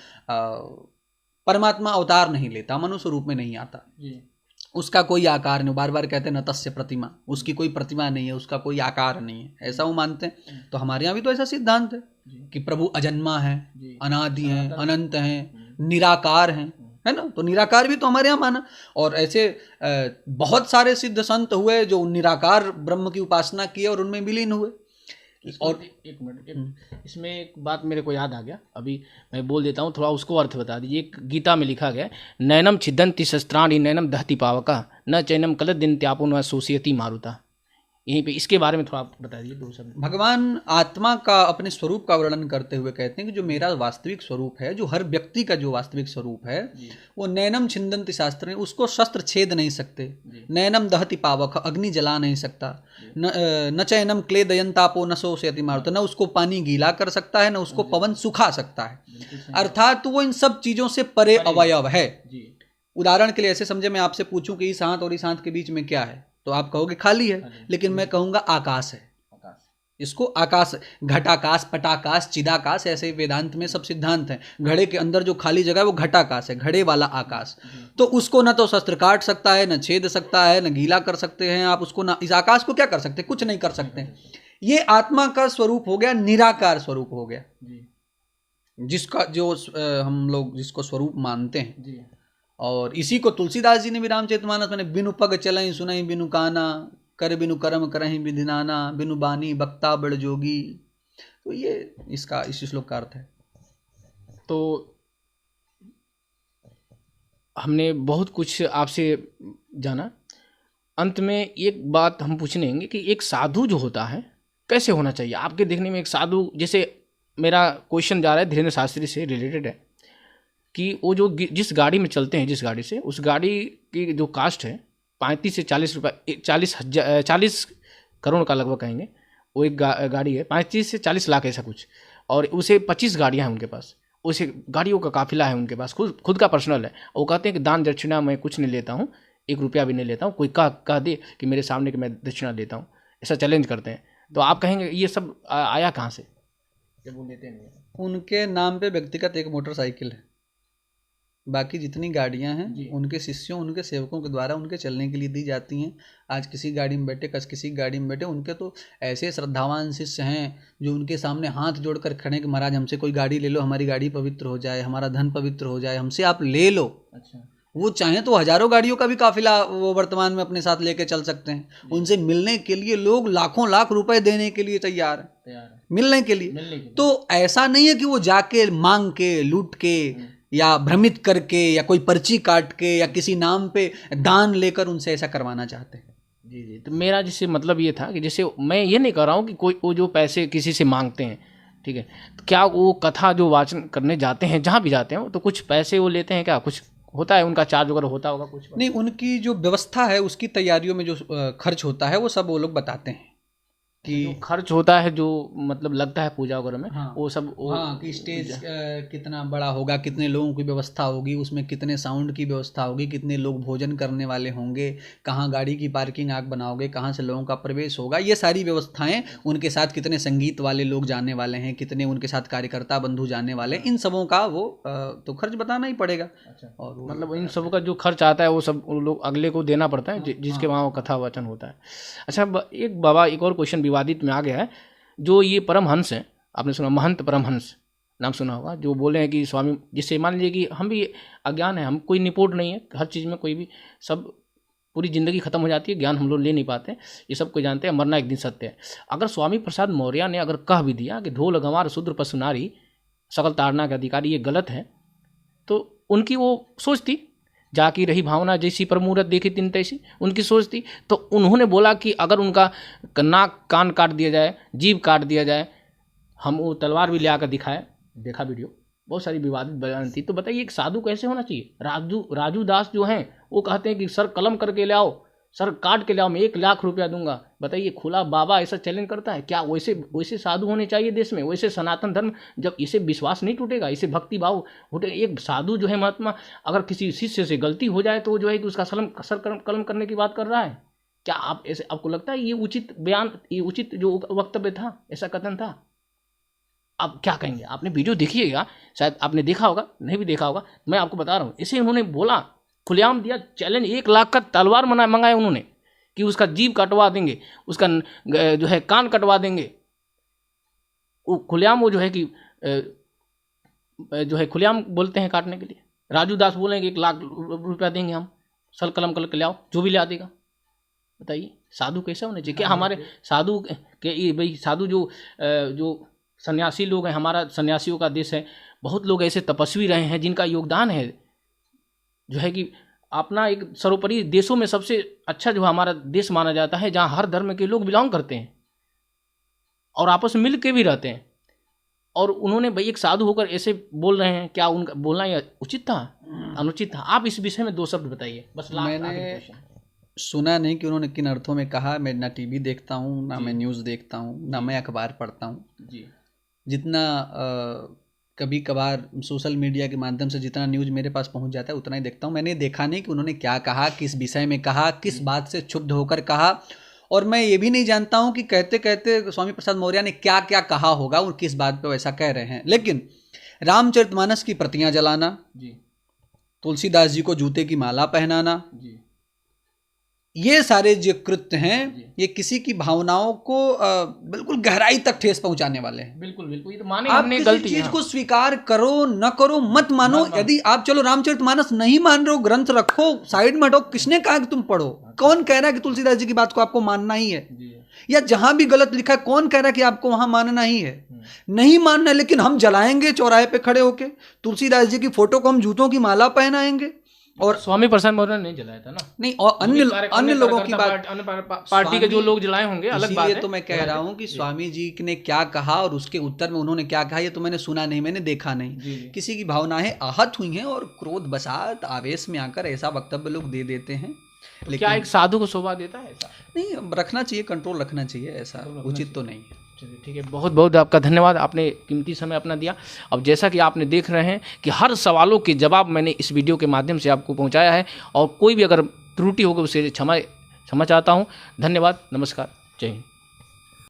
परमात्मा अवतार नहीं लेता, मनुष्य रूप में नहीं आता, उसका कोई आकार नहीं, बार बार कहते हैं न तस्य प्रतिमा, उसकी कोई प्रतिमा नहीं है, उसका कोई आकार नहीं है, ऐसा वो मानते हैं। तो हमारे यहाँ भी तो ऐसा सिद्धांत है कि प्रभु अजन्मा है, अनादि हैं, अनंत हैं, निराकार हैं, है ना। तो निराकार भी तो हमारे यहाँ माना। और ऐसे बहुत सारे सिद्ध संत हुए जो निराकार ब्रह्म की उपासना किए और उनमें विलीन हुए। और एक मिनट, इसमें एक बात मेरे को याद आ गया, अभी मैं बोल देता हूँ, थोड़ा उसको अर्थ बता दीजिए। एक गीता में लिखा गया, नैनम छिदंति शस्त्राणि नैनम दहति पावका न चैनम कलद दिन त्यापो न शोषयति मारुता। यहीं पे इसके बारे में थोड़ा आप बता दीजिए 2 शब्द। भगवान आत्मा का अपने स्वरूप का वर्णन करते हुए कहते हैं कि जो मेरा वास्तविक स्वरूप है, जो हर व्यक्ति का जो वास्तविक स्वरूप है, वो नैनम छिंदंति शास्त्र है, उसको शस्त्र छेद नहीं सकते, नैनम दहति पावक, अग्नि जला नहीं सकता, न चैनम क्लेदयंतापो न शोषयति मारुता, न उसको पानी गीला कर सकता है, न उसको पवन सुखा सकता है। अर्थात वो इन सब चीजों से परे अवयव है। उदाहरण के लिए ऐसे समझे, मैं आपसे पूछूं कि इस हाथ और इस हाथ के बीच में क्या है, तो आप कहोगे खाली है, लेकिन मैं कहूंगा आकाश है। इसको आकाश, घटाकाश, पटाकाश, चिदाकाश, ऐसे वेदांत में सब सिद्धांत हैं। घड़े के अंदर जो खाली जगह है वो घटाकाश है, घड़े वाला आकाश। तो उसको ना तो शस्त्र काट सकता है, न छेद सकता है, न गीला कर सकते हैं आप उसको, ना इस आकाश को क्या कर सकते, कुछ नहीं कर सकते। ये आत्मा का स्वरूप हो गया, निराकार स्वरूप हो गया, जिसका जो हम लोग जिसको स्वरूप मानते हैं। और इसी को तुलसीदास जी ने भी रामचरितमानस में बिनु पग चलई सुनई बिनु काना, कर बिनु कर्म करहि विधि नाना, बिनु बानी बक्ता बड़ जोगी। तो ये इसका इस श्लोक का अर्थ है। तो हमने बहुत कुछ आपसे जाना। अंत में एक बात हम पूछेंगे कि एक साधु जो होता है कैसे होना चाहिए आपके देखने में? एक साधु, जैसे मेरा क्वेश्चन जा रहा है धीरेन्द्र शास्त्री से रिलेटेड है कि वो जो जिस गाड़ी में चलते हैं, जिस गाड़ी से, उस गाड़ी की जो कास्ट है 35 से 40 रुपये, 40 करोड़ का लगभग कहेंगे। वो एक गाड़ी है 35 से 40 लाख ऐसा कुछ, और उसे 25 गाड़ियाँ हैं उनके पास, उसे गाड़ियों का काफिला है उनके पास, खुद का पर्सनल है। वो कहते हैं कि दान दक्षिणा मैं कुछ नहीं लेता हूँ, 1 रुपया भी नहीं लेता हूँ, कोई कह दे कि मेरे सामने कि मैं दक्षिणा देता हूँ, ऐसा चैलेंज करते हैं। तो आप कहेंगे ये सब आया कहाँ से? जब वो लेते नहीं, उनके नाम पे व्यक्तिगत एक मोटरसाइकिल है, बाकी जितनी गाड़ियां हैं उनके शिष्यों, उनके सेवकों के द्वारा उनके चलने के लिए दी जाती हैं। आज किसी गाड़ी में बैठे, कल किसी गाड़ी में बैठे। उनके तो ऐसे श्रद्धावान शिष्य हैं जो उनके सामने हाथ जोड़कर खड़े कि महाराज हमसे कोई गाड़ी ले लो, हमारी गाड़ी पवित्र हो जाए, हमारा धन पवित्र हो जाए, हमसे आप ले लो। अच्छा, वो चाहें तो हजारों गाड़ियों का भी काफिला वो वर्तमान में अपने साथ लेके चल सकते हैं। उनसे मिलने के लिए लोग लाखों लाख रुपए देने के लिए तैयार है मिलने के लिए। तो ऐसा नहीं है कि वो जाके मांग के, लूट के, या भ्रमित करके, या कोई पर्ची काट के, या किसी नाम पे दान लेकर उनसे ऐसा करवाना चाहते हैं। जी। तो मेरा जैसे मतलब ये था कि जैसे मैं ये नहीं कर रहा हूँ कि कोई वो जो पैसे किसी से मांगते हैं, ठीक है, तो क्या वो कथा जो वाचन करने जाते हैं, जहाँ भी जाते हैं, तो कुछ पैसे वो लेते हैं क्या? कुछ होता है उनका चार्ज वगैरह होता होगा कुछ? नहीं, उनकी जो व्यवस्था है उसकी तैयारियों में जो खर्च होता है वो सब वो लोग बताते हैं कि जो खर्च होता है, जो मतलब लगता है पूजा वगैरह में। हाँ, वो सब हाँ, कि स्टेज कितना बड़ा होगा, कितने लोगों की व्यवस्था होगी, उसमें कितने साउंड की व्यवस्था होगी, कितने लोग भोजन करने वाले होंगे, कहाँ गाड़ी की पार्किंग आप बनाओगे, कहाँ से लोगों का प्रवेश होगा, ये सारी व्यवस्थाएं, उनके साथ कितने संगीत वाले लोग जाने वाले हैं, कितने उनके साथ कार्यकर्ता बंधु जाने वाले हैं, इन सबों का वो तो खर्च बताना ही पड़ेगा। अच्छा, और मतलब इन सब का जो खर्च आता है वो सब लोग अगले को देना पड़ता है, जिसके वहाँ कथा वाचन होता है। अच्छा, एक बाबा एक और क्वेश्चन विवादित में आ गया है। जो ये परमहंस हैं, आपने सुना, महंत परमहंस नाम सुना होगा, जो बोले हैं कि स्वामी, जिससे मान लीजिए कि हम भी अज्ञान है, हम कोई निपुण नहीं है हर चीज़ में, कोई भी, सब पूरी ज़िंदगी खत्म हो जाती है, ज्ञान हम लोग ले नहीं पाते, ये सब कोई जानते हैं, मरना एक दिन सत्य है। अगर स्वामी प्रसाद मौर्य ने अगर कह भी दिया कि ढोल गंवार शूद्र पशु नारी सकल ताड़ना के अधिकारी, ये गलत है, तो उनकी वो सोच थी, जाकी रही भावना जैसी पर मूरत देखी तिन तैसी, उनकी सोच थी। तो उन्होंने बोला कि अगर उनका नाक कान काट दिया जाए, जीभ काट दिया जाए, हम वो तलवार भी ले आकर दिखाए, देखा वीडियो, बहुत सारी विवादित बयान थी। तो बताइए एक साधु कैसे होना चाहिए? राजू दास जो हैं वो कहते हैं कि सर कलम करके ले आओ, सर काट के ले आओ, मैं 1 लाख रुपया दूंगा। बताइए, खुला बाबा ऐसा चैलेंज करता है क्या? वैसे साधु होने चाहिए देश में, वैसे सनातन धर्म, जब इसे विश्वास नहीं टूटेगा, इसे भक्ति भाव उठे। एक साधु जो है महात्मा, अगर किसी शिष्य से गलती हो जाए तो वो जो है कि उसका सर कलम करने की बात कर रहा है क्या? आप ऐसे, आपको लगता है ये उचित बयान, ये उचित जो वक्तव्य था, ऐसा कथन था? आप क्या कहेंगे? आपने वीडियो देखिएगा, शायद आपने देखा होगा, नहीं भी देखा होगा, मैं आपको बता रहा हूँ। इसे उन्होंने बोला, खुलेआम दिया चैलेंज, 1 लाख का तलवार मंगाया उन्होंने कि उसका जीभ कटवा देंगे, उसका जो है कान कटवा देंगे। वो खुलेआम, वो जो है कि जो है खुलेआम बोलते हैं काटने के लिए। राजू दास बोलेंगे 1 लाख रुपया देंगे हम, सल कलम करके ले आओ, जो भी ला देगा। बताइए साधु कैसे होने चाहिए? क्या हमारे साधु के भाई साधु जो सन्यासी लोग हैं, हमारा सन्यासियों का देश है, बहुत लोग ऐसे तपस्वी रहे हैं जिनका योगदान है, जो है कि अपना एक सर्वोपरि देशों में सबसे अच्छा जो हमारा देश माना जाता है, जहाँ हर धर्म के लोग बिलोंग करते हैं और आपस में मिल के भी रहते हैं। और उन्होंने भाई एक साधु होकर ऐसे बोल रहे हैं, क्या उनका बोलना ये उचित था, अनुचित था? आप इस विषय में 2 शब्द बताइए बस। मैंने सुना नहीं कि उन्होंने किन अर्थों में कहा। मैं ना टीवी देखता हूँ, ना मैं न्यूज़ देखता हूँ, ना मैं अखबार पढ़ता हूँ जी। जितना कभी कभार सोशल मीडिया के माध्यम से जितना न्यूज़ मेरे पास पहुंच जाता है उतना ही देखता हूं। मैंने देखा नहीं कि उन्होंने क्या कहा, किस विषय में कहा, किस बात से क्षुब्ध होकर कहा, और मैं ये भी नहीं जानता हूं कि कहते कहते स्वामी प्रसाद मौर्य ने क्या क्या कहा होगा और किस बात पे वैसा कह रहे हैं, लेकिन रामचरितमानस की प्रतियां जलाना जी, तुलसीदास जी को जूते की माला पहनाना, जी, ये सारे जो कृत्य हैं जी। ये किसी की भावनाओं को बिल्कुल गहराई तक ठेस पहुंचाने वाले हैं। बिल्कुल बिल्कुल, ये तो माने आप हमने किसी गलती चीज है। को स्वीकार करो न करो मत मानो, यदि आप चलो रामचरितमानस नहीं मान रहे हो, ग्रंथ रखो साइड में हटो, किसने कहा कि तुम पढ़ो? कौन कह रहा है कि तुलसीदास जी की बात को आपको मानना ही है? जी, या जहां भी गलत लिखा है कौन कह रहा है कि आपको वहां मानना ही है? नहीं मानना है, लेकिन हम जलाएंगे चौराहे पे खड़े होके, तुलसीदास जी की फोटो को हम जूतों की माला पहनाएंगे। और स्वामी प्रसाद मौर्य ने नहीं जलाया था ना, नहीं, और अन्य लोगों की बात, अन्य पार्टी के जो लोग जलाए होंगे अलग बात इसीलिए है। तो मैं कह रहा हूँ कि स्वामी जी ने क्या कहा और उसके उत्तर में उन्होंने क्या कहा, ये तो मैंने सुना नहीं, मैंने देखा नहीं। जी, जी। किसी की भावनाएं आहत हुई हैं और क्रोध बसात आवेश में आकर ऐसा वक्तव्य लोग दे देते हैं, तो क्या एक साधु को शोभा देता है ऐसा? नहीं, रखना चाहिए, कंट्रोल रखना चाहिए, ऐसा उचित तो नहीं है। चलिए ठीक है, बहुत बहुत आपका धन्यवाद, आपने कीमती समय अपना दिया। अब जैसा कि आपने देख रहे हैं कि हर सवालों के जवाब मैंने इस वीडियो के माध्यम से आपको पहुंचाया है, और कोई भी अगर त्रुटि होगी उसे क्षमा चाहता हूं। धन्यवाद, नमस्कार, जय हिंद।